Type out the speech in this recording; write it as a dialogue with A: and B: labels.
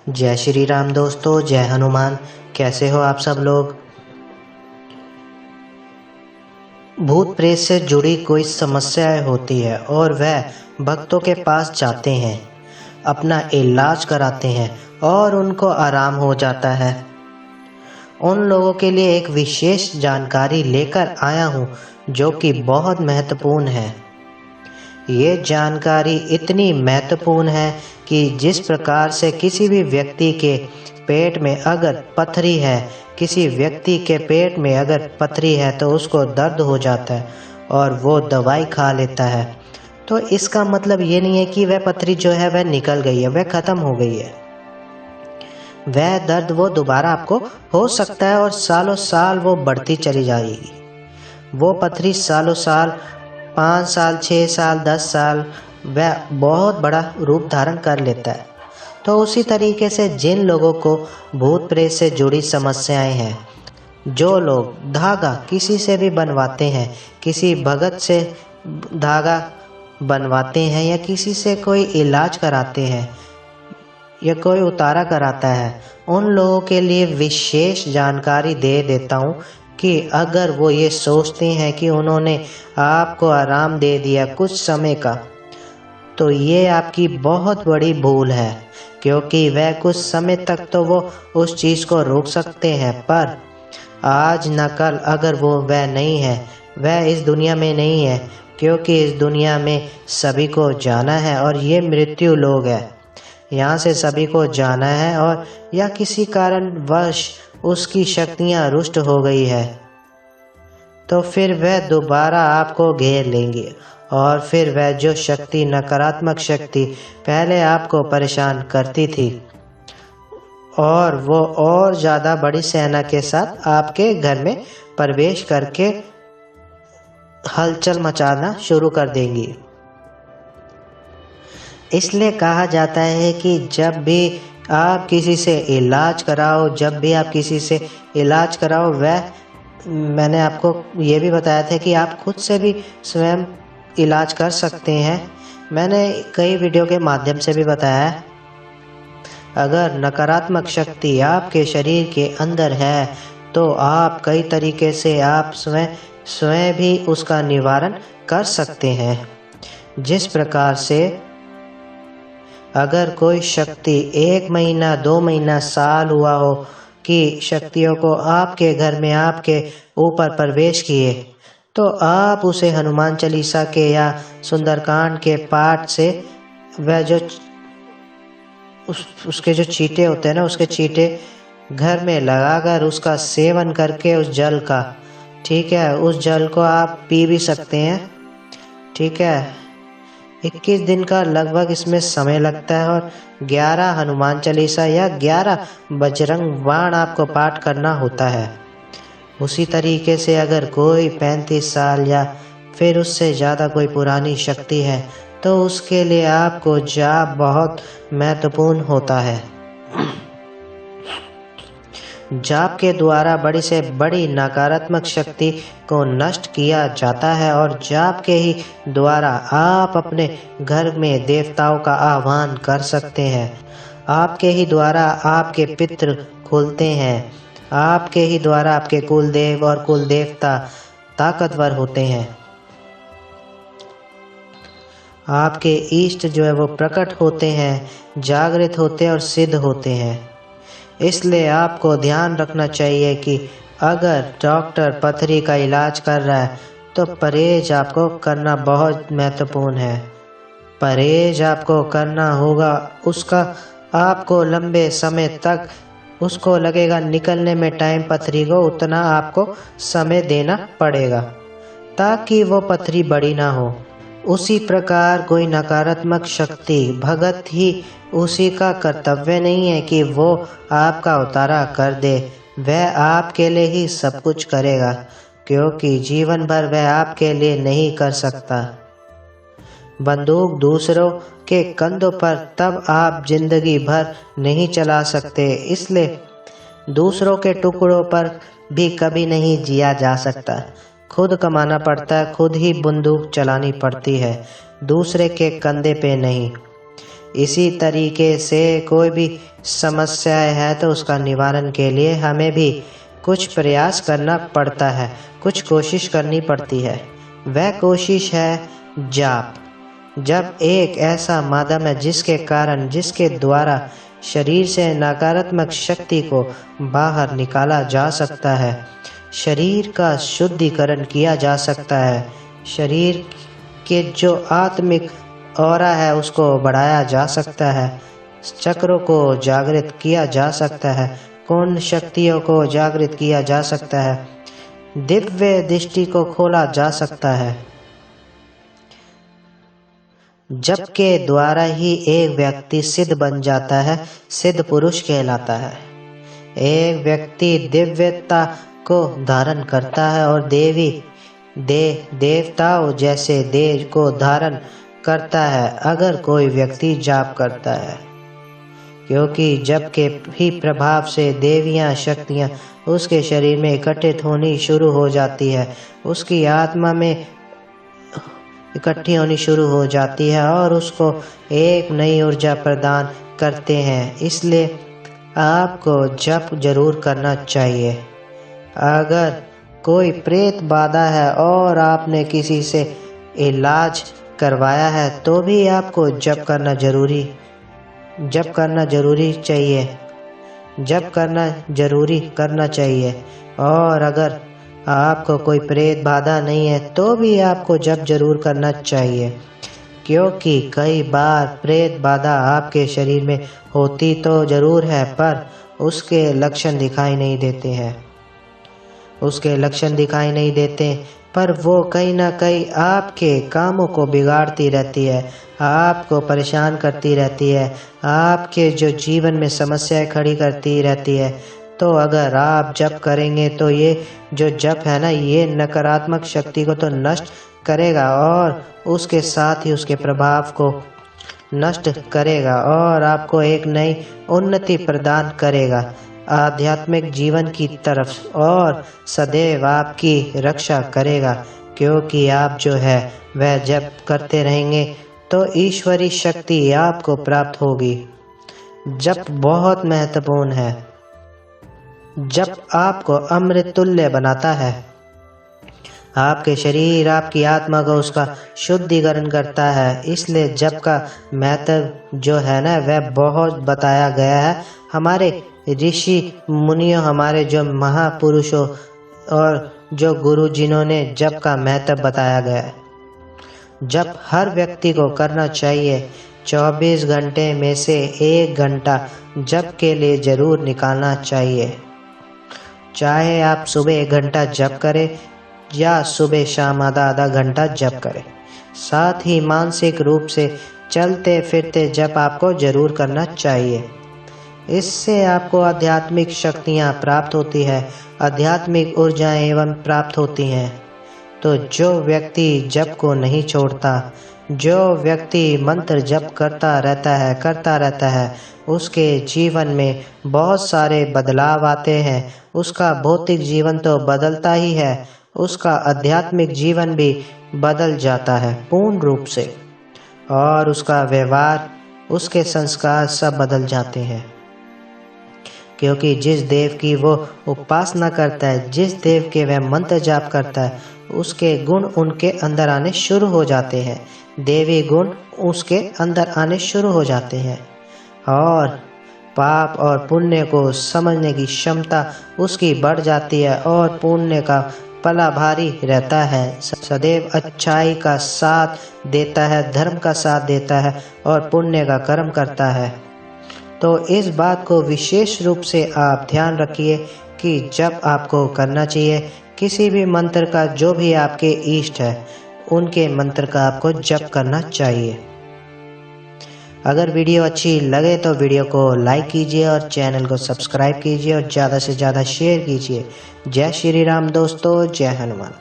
A: जय श्री राम दोस्तों, जय हनुमान। कैसे हो आप सब लोग। भूत प्रेत से जुड़ी कोई समस्याएं होती है और वह भक्तों के पास जाते हैं, अपना इलाज कराते हैं और उनको आराम हो जाता है। उन लोगों के लिए एक विशेष जानकारी लेकर आया हूँ जो कि बहुत महत्वपूर्ण है। ये जानकारी इतनी महत्वपूर्ण है कि जिस प्रकार से किसी भी व्यक्ति के पेट में अगर पथरी है, किसी व्यक्ति के पेट में अगर पथरी है तो उसको दर्द हो जाता है और वो दवाई खा लेता है, तो इसका मतलब ये नहीं है कि वह पथरी जो है वह निकल गई है, वह खत्म हो गई है। वह दर्द वो दोबारा आपको हो सकता है और सालों साल वो बढ़ती चली जाएगी। वो पथरी सालों साल, 5 साल, 6 साल, 10 साल वह बहुत बड़ा रूप धारण कर लेता है। तो उसी तरीके से जिन लोगों को भूत प्रेत से जुड़ी समस्याएं हैं, जो लोग धागा किसी से भी बनवाते हैं, किसी भगत से धागा बनवाते हैं या किसी से कोई इलाज कराते हैं या कोई उतारा कराता है, उन लोगों के लिए विशेष जानकारी दे देता हूँ कि अगर वो ये सोचते हैं कि उन्होंने आपको आराम दे दिया कुछ समय का, तो ये आपकी बहुत बड़ी भूल है, क्योंकि वह कुछ समय तक तो वो उस चीज़ को रोक सकते हैं, पर आज न कल अगर वो वह नहीं है, वह इस दुनिया में नहीं है, क्योंकि इस दुनिया में सभी को जाना है और ये मृत्यु लोग है, यहाँ से सभी को जाना है। और या किसी कारणवश उसकी शक्तियाँ रुष्ट हो गई है तो फिर वह दोबारा आपको घेर लेंगे और फिर वह जो शक्ति, नकारात्मक शक्ति पहले आपको परेशान करती थी, और वो और ज़्यादा बड़ी सेना के साथ आपके घर में प्रवेश करके हलचल मचाना शुरू कर देंगी। इसलिए कहा जाता है कि जब भी आप किसी से इलाज कराओ, वह मैंने आपको ये भी बताया था कि आप खुद से भी स्वयं इलाज कर सकते हैं। मैंने कई वीडियो के माध्यम से भी बताया है। अगर नकारात्मक शक्ति आपके शरीर के अंदर है तो आप कई तरीके से आप स्वयं भी उसका निवारण कर सकते हैं। जिस प्रकार से अगर कोई शक्ति 1 महीना, 2 महीना, साल हुआ हो कि शक्तियों को आपके घर में, आपके ऊपर प्रवेश किए, तो आप उसे हनुमान चालीसा के या सुंदरकांड के पाठ से वह जो उसके जो चीटे होते हैं ना, उसके चीटे घर में लगाकर उसका सेवन करके उस जल का, ठीक है, उस जल को आप पी भी सकते हैं। ठीक है, 21 दिन का लगभग इसमें समय लगता है और 11 हनुमान चालीसा या 11 बजरंग बाण आपको पाठ करना होता है। उसी तरीके से अगर कोई 35 साल या फिर उससे ज़्यादा कोई पुरानी शक्ति है तो उसके लिए आपको जाप बहुत महत्वपूर्ण होता है। जाप के द्वारा बड़ी से बड़ी नकारात्मक शक्ति को नष्ट किया जाता है और जाप के ही द्वारा आप अपने घर में देवताओं का आह्वान कर सकते हैं। आपके ही द्वारा आपके पितृ खुलते हैं, आपके ही द्वारा आपके कुलदेव और कुलदेवता ताकतवर होते हैं। आपके इष्ट जो है वो प्रकट होते हैं, जागृत होते हैं और सिद्ध होते हैं। इसलिए आपको ध्यान रखना चाहिए कि अगर डॉक्टर पथरी का इलाज कर रहा है तो परहेज आपको करना बहुत महत्वपूर्ण है। परहेज आपको करना होगा, उसका आपको लंबे समय तक उसको लगेगा निकलने में टाइम, पथरी को उतना आपको समय देना पड़ेगा ताकि वो पथरी बड़ी ना हो। उसी प्रकार कोई नकारात्मक शक्ति, भगत ही उसी का कर्तव्य नहीं है कि वो आपका उतारा कर दे, वह आपके लिए ही सब कुछ करेगा, क्योंकि जीवन भर वह आपके लिए नहीं कर सकता। बंदूक दूसरों के कंधों पर तब आप जिंदगी भर नहीं चला सकते, इसलिए दूसरों के टुकड़ों पर भी कभी नहीं जिया जा सकता। खुद कमाना पड़ता है, खुद ही बंदूक चलानी पड़ती है, दूसरे के कंधे पे नहीं। इसी तरीके से कोई भी समस्या है तो उसका निवारण के लिए हमें भी कुछ प्रयास करना पड़ता है, कुछ कोशिश करनी पड़ती है। वह कोशिश है जाप। जब एक ऐसा माध्यम है जिसके द्वारा शरीर से नकारात्मक शक्ति को बाहर निकाला जा सकता है, शरीर का शुद्धिकरण किया जा सकता है, शरीर के जो आत्मिक ऑरा है उसको बढ़ाया जा सकता है, चक्रों को जागृत किया जा सकता है, कौन शक्तियों को जागृत किया जा सकता है, दिव्य दृष्टि को खोला जा सकता है। जप के द्वारा ही एक व्यक्ति सिद्ध बन जाता है, सिद्ध पुरुष कहलाता है। एक व्यक्ति दिव्यता को धारण करता है और देवताओं जैसे देह को धारण करता है अगर कोई व्यक्ति जाप करता है, क्योंकि जप के ही प्रभाव से देवियां शक्तियां उसके शरीर में एकत्रित होनी शुरू हो जाती है, उसकी आत्मा में इकट्ठी होनी शुरू हो जाती है और उसको एक नई ऊर्जा प्रदान करते हैं। इसलिए आपको जप जरूर करना चाहिए। अगर कोई प्रेत बाधा है और आपने किसी से इलाज करवाया है तो भी आपको जप करना जरूरी करना चाहिए। और अगर आपको कोई प्रेत बाधा नहीं है तो भी आपको जप जरूर करना चाहिए, क्योंकि कई बार प्रेत बाधा आपके शरीर में होती तो जरूर है पर उसके लक्षण दिखाई नहीं देते पर वो कहीं ना कहीं आपके कामों को बिगाड़ती रहती है, आपको परेशान करती रहती है, आपके जो जीवन में समस्याएं खड़ी करती रहती है। तो अगर आप जप करेंगे तो ये जो जप है ना, ये नकारात्मक शक्ति को तो नष्ट करेगा और उसके साथ ही उसके प्रभाव को नष्ट करेगा और आपको एक नई उन्नति प्रदान करेगा आध्यात्मिक जीवन की तरफ और सदैव आपकी रक्षा करेगा, क्योंकि आप जो है वह जप करते रहेंगे तो ईश्वरी शक्ति आपको प्राप्त होगी। जप बहुत महत्वपूर्ण है। जप आपको अमृत तुल्य बनाता है, आपके शरीर आपकी आत्मा को उसका शुद्धिकरण करता है। इसलिए जप का महत्व जो है ना वह बहुत बताया गया है। हमारे ऋषि मुनियों, हमारे जो महापुरुषों और जो गुरु जिन्होंने जप का महत्व बताया गया है। जप हर व्यक्ति को करना चाहिए। 24 घंटे में से 1 घंटा जप के लिए जरूर निकालना चाहिए। चाहे आप सुबह 1 घंटा जप करें या सुबह शाम आधा घंटा जप करें। साथ ही मानसिक रूप से चलते फिरते जप आपको जरूर करना चाहिए। इससे आपको आध्यात्मिक शक्तियाँ प्राप्त होती है, आध्यात्मिक ऊर्जाएं एवं प्राप्त होती हैं। तो जो व्यक्ति जप को नहीं छोड़ता, जो व्यक्ति मंत्र जप करता रहता है, उसके जीवन में बहुत सारे बदलाव आते हैं। उसका भौतिक जीवन तो बदलता ही है, उसका आध्यात्मिक जीवन भी बदल जाता है पूर्ण रूप से, और उसका व्यवहार, उसके संस्कार सब बदल जाते हैं। क्योंकि जिस देव की वो उपासना करता है, जिस देव के वह मंत्र जाप करता है, उसके गुण उनके अंदर आने शुरू हो जाते हैं, देवी गुण उसके अंदर आने शुरू हो जाते हैं और पाप और पुण्य को समझने की क्षमता उसकी बढ़ जाती है और पुण्य का पला भारी रहता है, सदैव अच्छाई का साथ देता है, धर्म का साथ देता है और पुण्य का कर्म करता है। तो इस बात को विशेष रूप से आप ध्यान रखिए कि जब आपको करना चाहिए किसी भी मंत्र का, जो भी आपके इष्ट है उनके मंत्र का आपको जप करना चाहिए। अगर वीडियो अच्छी लगे तो वीडियो को लाइक कीजिए और चैनल को सब्सक्राइब कीजिए और ज़्यादा से ज़्यादा शेयर कीजिए। जय श्री राम दोस्तों, जय हनुमान।